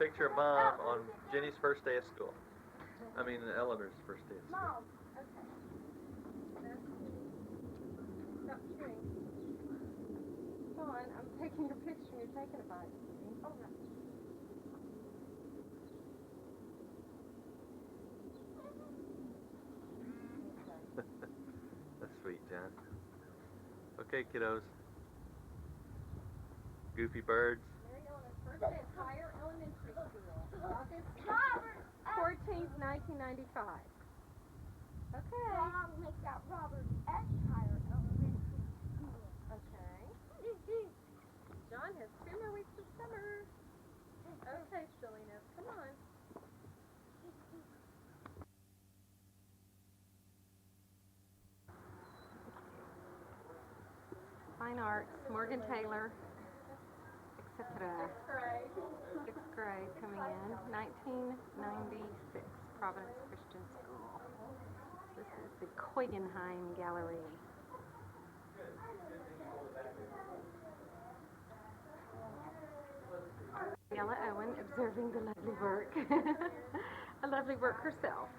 picture of Mom on Jenny's first day of school. I mean, Eleanor's first day of school. Mom. Okay. That's cool. Stop chewing. Sean, I'm taking your picture and you're taking a bite. Oh, no. That's sweet, John. Okay, kiddos. Goofy birds. Mary Eleanor's first day at Higher Elementary School. August 14th, 1995. Okay. Mom, make that Robert S. Higher Elementary School. Okay. John has 2 more weeks of summer. Okay, silliness. Come on. Fine Arts, Morgan Taylor, etc. 6th grade coming in, 1996, Providence Christian School. This is the Koigenheim Gallery. Ella Owen observing the lovely work. A lovely work herself.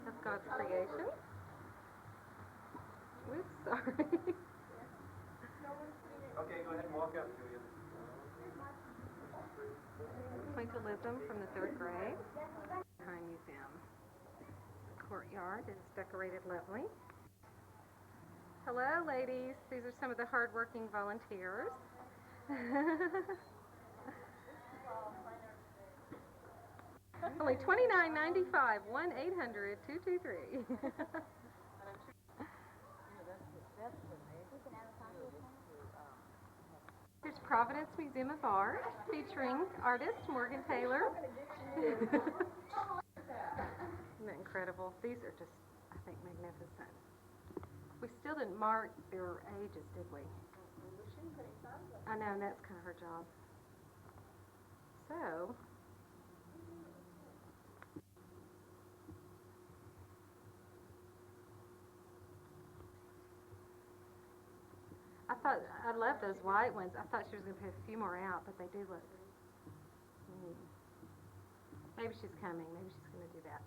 That's God's creation. Oops, sorry. Okay, go ahead and walk up, Julia. Twinkleism from the 3rd grade. Behind Museum. The courtyard is decorated lovely. Hello, ladies. These are some of the hard-working volunteers. Only $29.95. 1-800-223. Here's Providence Museum of Art, featuring artist Morgan Taylor. Isn't that incredible? These are just, I think, magnificent. We still didn't mark their ages, did we? I know, and that's kind of her job. So, I love those white ones. I thought she was going to put a few more out, but they do look neat. Maybe she's coming. Maybe she's going to do that.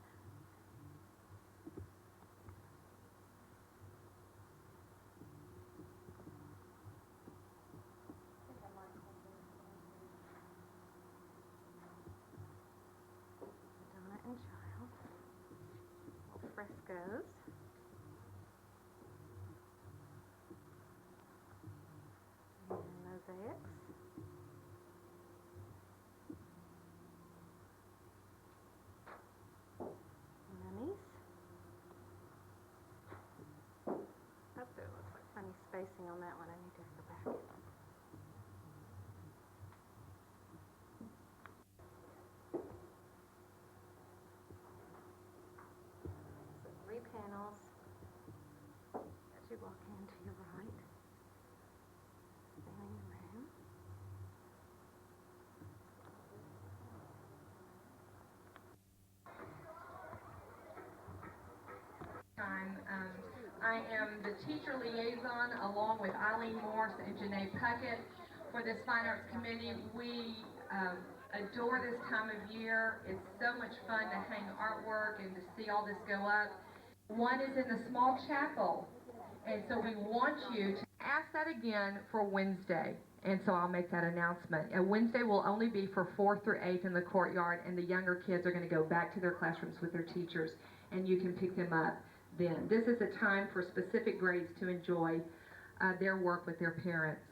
Madonna and Child. Little frescoes. Mosaics. Mummies. Up there looks like funny spacing on that one. I need to go back. So 3 panels as you walk into your right. Sailing room. I am the teacher liaison along with Eileen Morse and Janae Puckett for this Fine Arts Committee. We adore this time of year. It's so much fun to hang artwork and to see all this go up. One is in the small chapel, and so we want you to ask that again for Wednesday. And so I'll make that announcement. Wednesday will only be for 4th through 8th in the courtyard, and the younger kids are going to go back to their classrooms with their teachers, and you can pick them up then. This is a time for specific grades to enjoy their work with their parents.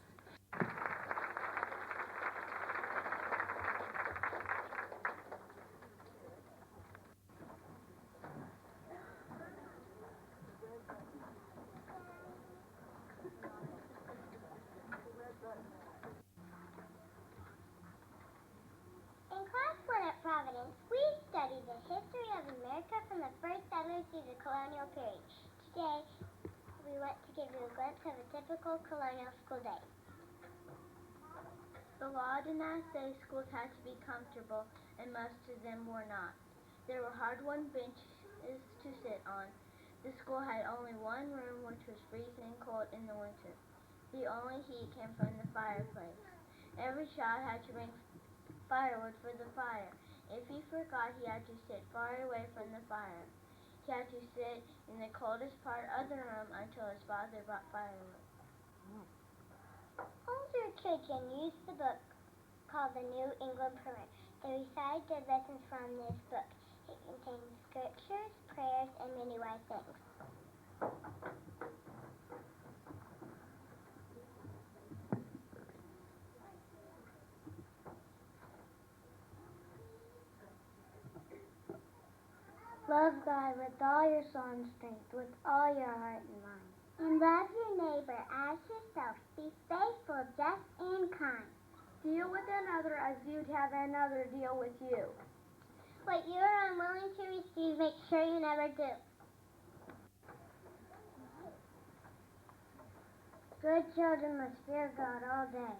In class 1 at Providence, we studied the history of America from the first settlers through the colonial period. Today, we want to give you a glimpse of a typical colonial school day. The law did not say schools had to be comfortable, and most of them were not. There were hard-won benches to sit on. The school had only one room, which was freezing cold in the winter. The only heat came from the fireplace. Every child had to bring firewood for the fire. If he forgot, he had to sit far away from the fire. He had to sit in the coldest part of the room until his father brought firewood. Older children use the book called the New England Primer. They recite their lessons from this book. It contains scriptures, prayers, and many wise things. Love God with all your soul and strength, with all your heart and mind. And love your neighbor as yourself. Be faithful, just, and kind. Deal with another as you'd have another deal with you. What you are unwilling to receive, make sure you never do. Good children must fear God all day.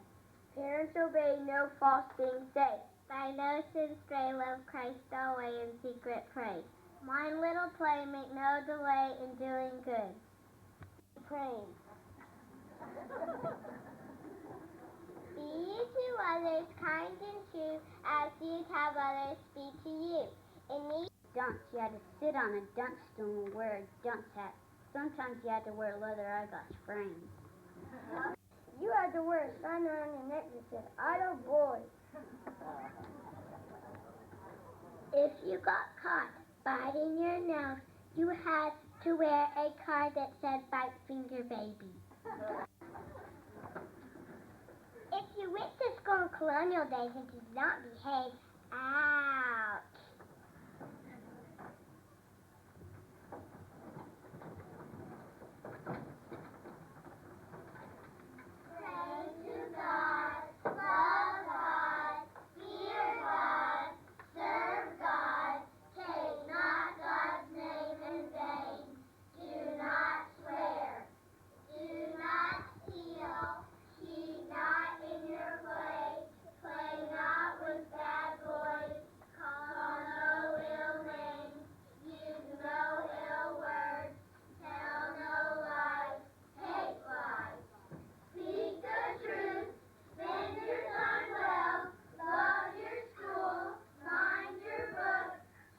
Parents obey, no false things say. By no sin stray, love Christ always, in secret pray. Mind little play, make no delay in doing good. Praying. Be ye to others kind and true, as you'd have others be to you. In these Dunce, you had to sit on a dunce stool and wear a dunce hat. Sometimes you had to wear leather eyeglass frames. You had to wear a sign around your neck that said, "Idle boy." If you got caught biting your nails, you had to wear a card that said "Bite Finger Baby." If you went to school in colonial days and did not behave, ouch. Pray to God, love God, fear God, serve God, take not God's name in vain. Do not swear, do not steal, cheat not in your play not with bad boys, call no ill names, use no ill words, tell no lies, hate lies. Speak the truth, spend your time well, love your school, mind your book,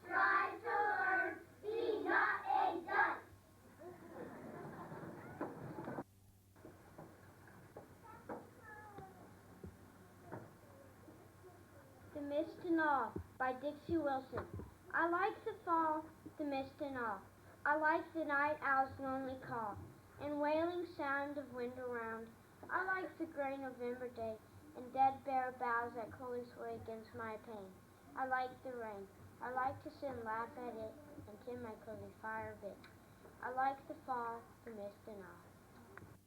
strive to learn, be not a dunce. The Mist and All by Dixie Wilson. I like the fall, the mist and all. I like the night owl's lonely call and wailing sound of wind around. I like the gray November day and dead bare boughs that coolly sway against my pane. I like the rain. I like to sit and laugh at it and tend my cozy fire bit. I like the fall, the mist and all.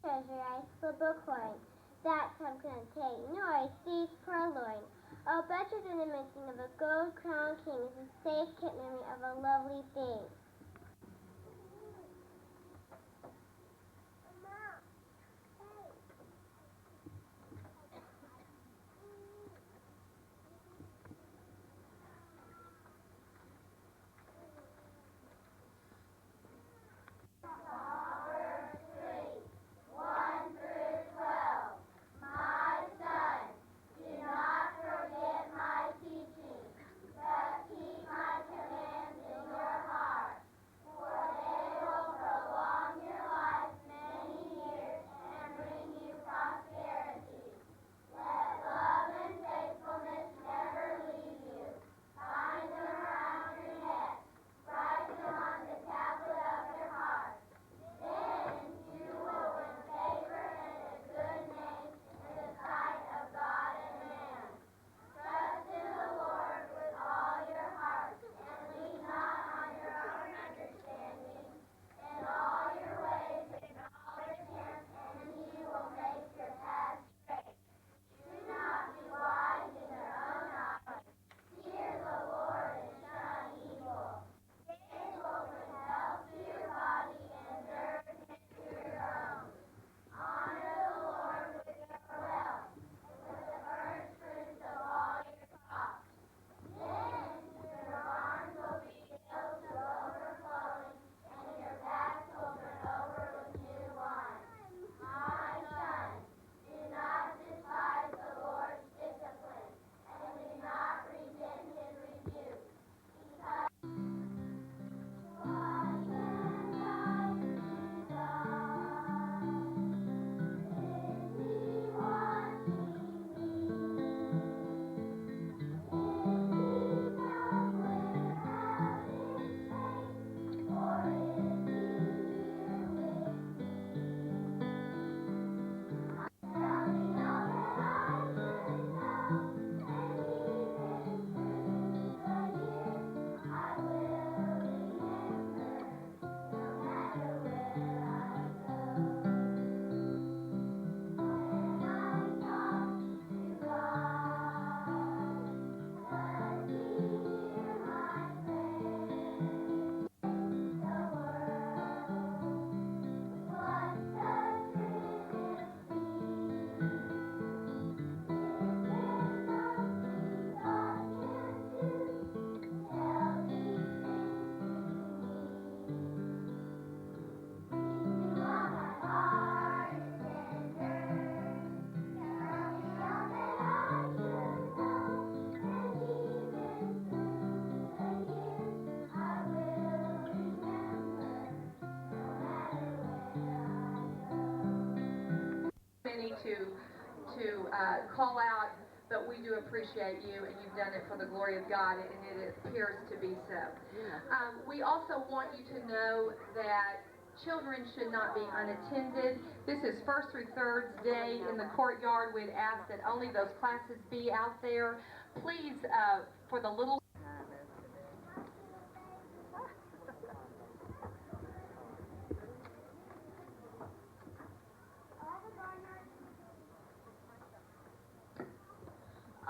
Treasure I slip a coin, that some contain, nor I cease purloin. Oh, better than the missing of a gold-crowned king is the safe kept memory of a lovely thing. to call out, but we do appreciate you, and you've done it for the glory of God, and it appears to be so. We also want you to know that children should not be unattended. This is first through third day in the courtyard. We'd ask that only those classes be out there. Please, for the little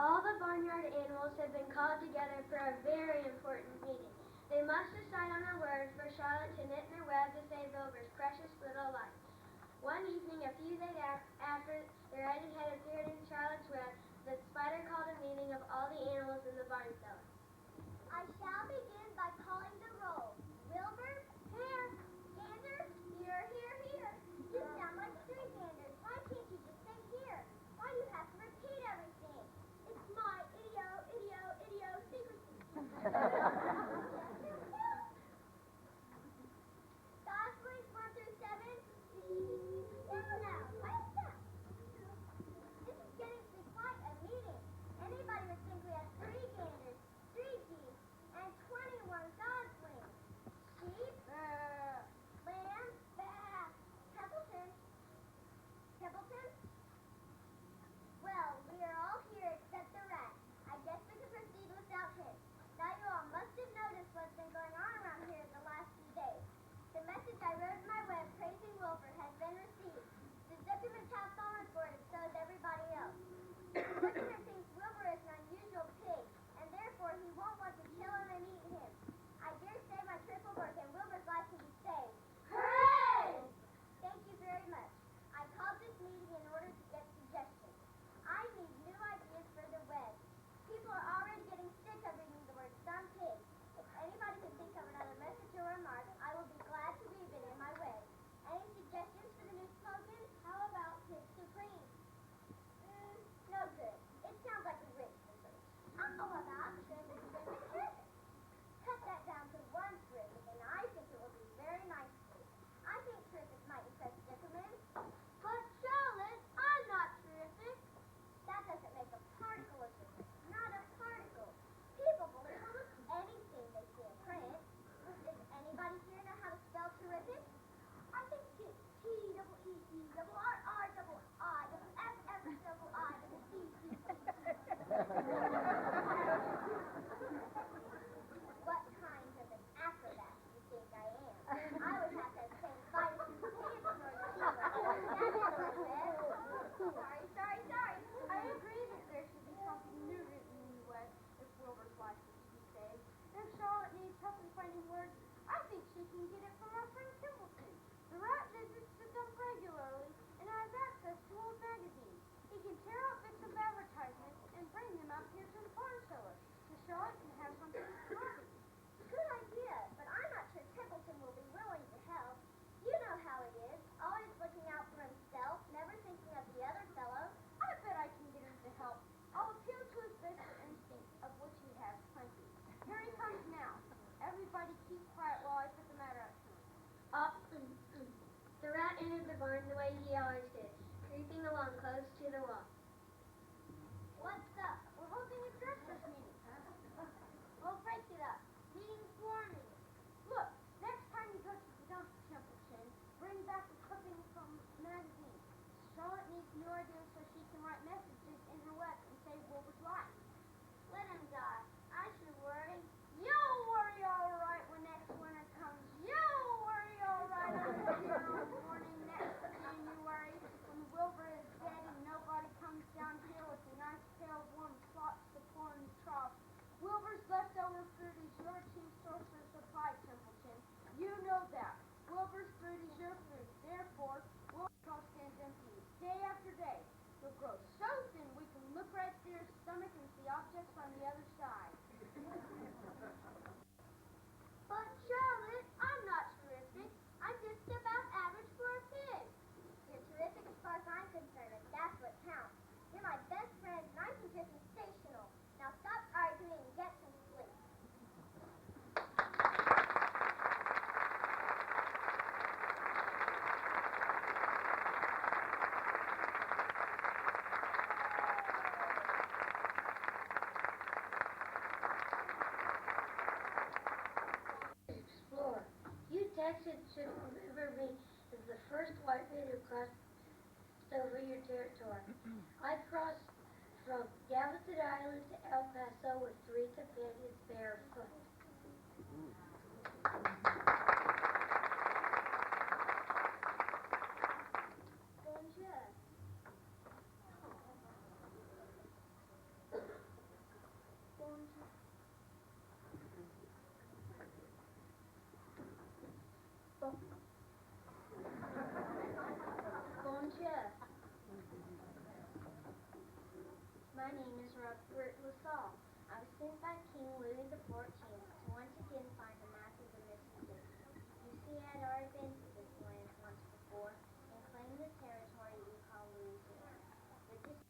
All the barnyard animals have been called together for a very important meeting. They must decide on a word for Charlotte to knit in her web to save Wilbur's precious little life. One evening, a few days after the writing had appeared in Charlotte's web, the spider called a meeting of all the animals in the barn cellar. I shall begin by calling the roll. Wilbur, here. Gander, here, here, here. You sound like three ganders. Why can't you just say here? Why do you have to repeat everything? It's my idiosyncrasy. Goslings 1 through 7. Now, wait up. This is getting to be quite a meeting. Anybody would think we had 3 ganders, 3 geese, and 21 goslings. Sheep, lamb, Templeton. Well, we are all here except the rat. I guess we can proceed without him. Now you all must have noticed what's been going on around here the last few days. The message I wrote in my web praising Wilbur has been received. The Zuckerman have fallen for it, and so has everybody else. The Zuckerman thinks Wilbur is an unusual pig, and therefore he won't want to kill him and eat him. I dare say my triple work and Wilbur's life can be saved. Hooray! Thank you very much. I called this meeting in order to get suggestions. I need new ideas for the web. People are already getting sick of reading the word some pig. If anybody can think of another message or remark, I will be glad to weave it in my web. Any suggestions for the new slogan? How about Pig Supreme? No good. It sounds like a rich person. How about terrific? Cut that down to one terrific, and I think it will be very nice. I think terrific might impress Zuckerman. But Charlotte, I'm not terrific. That doesn't make a particle of difference. Not a particle. People believe almost anything they see in print. Does anybody here know how to spell terrific? I think it's T-E-E-R-R-I-I-F-F-I-C-C. What kind of an acrobat do you think I am? I would have to say fight to the pants in order to Sorry. I agree that there should be something new written in the web if Wilbur's life is to be saved. If Charlotte needs help in finding words, I think she can get it from our friend Templeton. The rat visits the dump regularly and has access to old magazines. He can tear out bits of advertisements and bring them out here to the barn cellar, so Charlotte can have something to market. Good idea, but I'm not sure Templeton will be willing to help. You know how it is, always looking out for himself, never thinking of the other fellow. I bet I can get him to help. I'll appeal to his best instinct, of which he has plenty. Here he comes now. Everybody keep quiet while I put the matter up to him. The rat entered the barn the way he always did, creeping along close to the wall. What's up? We're holding a director's meeting. We'll break it up. Meeting's warming. Look, next time you go to the dump, Templeton, bring back a clipping from the magazine. Charlotte needs new ideas so she can write messages in her web and save Wilbur's life. Let him die. I should worry. You'll worry all right when next winter comes. You'll worry all right on the funeral morning next January when Wilbur is dead and nobody comes down here with a nice pail of warm slops to pour in the trough. Wilbur's leftover fruit is your chief source of supply, Templeton. You know that. Wilbur's fruit is your fruit. Therefore, Wilbur's house stands empty day after day. Texans should remember me as the first white man who crossed over your territory. I crossed from Galveston Island to El Paso with 3 companions barefoot. Bonjour. Bonjour. Bonjour. My name is Robert LaSalle. I was sent by King Louis XIV to once again find the map of the Mississippi. You see, I had already been to this land once before and claimed the territory we call Louisiana. But this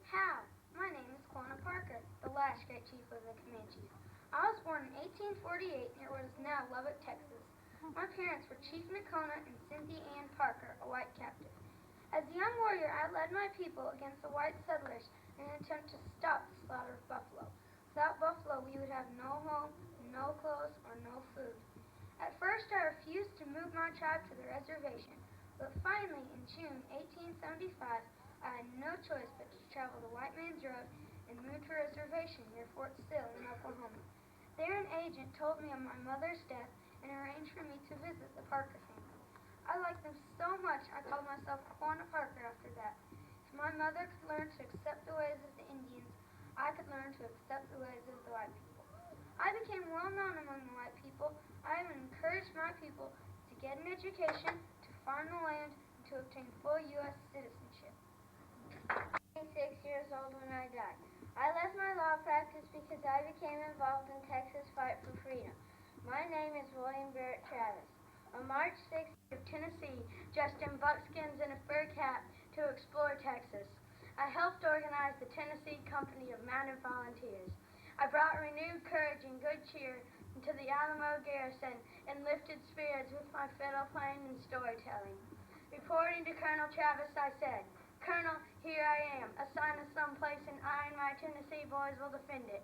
How? My name is Quanah Parker, the last great chief of the Comanches. I was born in 1848 near what is now Lubbock, Texas. My parents were Chief Nakona and Cynthia Ann Parker, a white captive. As a young warrior, I led my people against the white settlers in an attempt to stop the slaughter of buffalo. Without buffalo, we would have no home, no clothes, or no food. At first, I refused to move my tribe to the reservation, but finally, in June 1875, I had no choice but to travel the white man's road and move to a reservation near Fort Sill in Oklahoma. There, an agent told me of my mother's death and arranged for me to visit the Parker family. I liked them so much, I called myself Quanah Parker after that. If my mother could learn to accept the ways of the Indians, I could learn to accept the ways of the white people. I became well known among the white people. I have encouraged my people to get an education, to farm the land, and to obtain full U.S. citizenship. I was 26 years old when I died. I left my law practice because I became involved in Texas' fight for freedom. My name is William Barrett Travis. On March 6th of Tennessee, dressed in buckskins and a fur cap to explore Texas. I helped organize the Tennessee Company of Mounted Volunteers. I brought renewed courage and good cheer into the Alamo garrison and lifted spirits with my fiddle playing and storytelling. Reporting to Colonel Travis, I said, "Colonel, here I am. Assign us someplace and I and my Tennessee boys will defend it."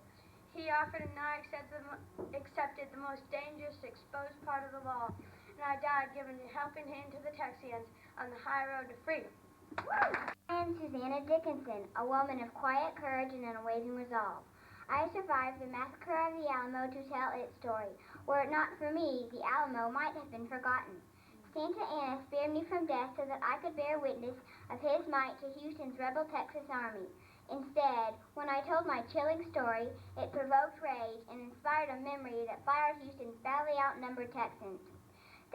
He offered and I accepted the most dangerous exposed part of the wall, and I died giving a helping hand to the Texians on the high road to freedom. I am Susanna Dickinson, a woman of quiet courage and unwavering resolve. I survived the massacre of the Alamo to tell its story. Were it not for me, the Alamo might have been forgotten. Santa Anna spared me from death so that I could bear witness of his might to Houston's rebel Texas army. Instead, when I told my chilling story, it provoked rage and inspired a memory that fired Houston's badly outnumbered Texans.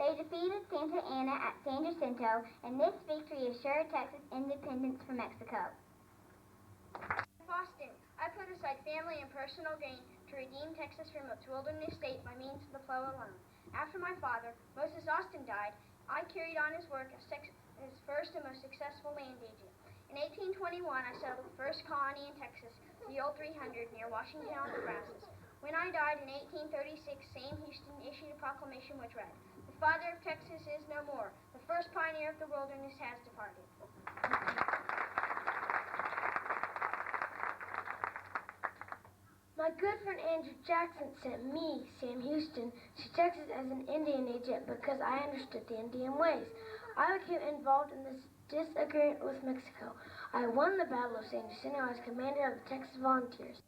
They defeated Santa Anna at San Jacinto, and this victory assured Texas independence from Mexico. In Boston, I put aside family and personal gain to redeem Texas from its wilderness state by means of the plow alone. After my father, Moses Austin, died, I carried on his work as his first and most successful land agent. In 1821, I settled the first colony in Texas, the Old 300, near Washington, Nebraska. When I died in 1836, Sam Houston issued a proclamation which read, "The father of Texas is no more. The first pioneer of the wilderness has departed." My good friend Andrew Jackson sent me, Sam Houston, to Texas as an Indian agent because I understood the Indian ways. I became involved in this disagreement with Mexico. I won the Battle of San Jacinto as commander of the Texas Volunteers.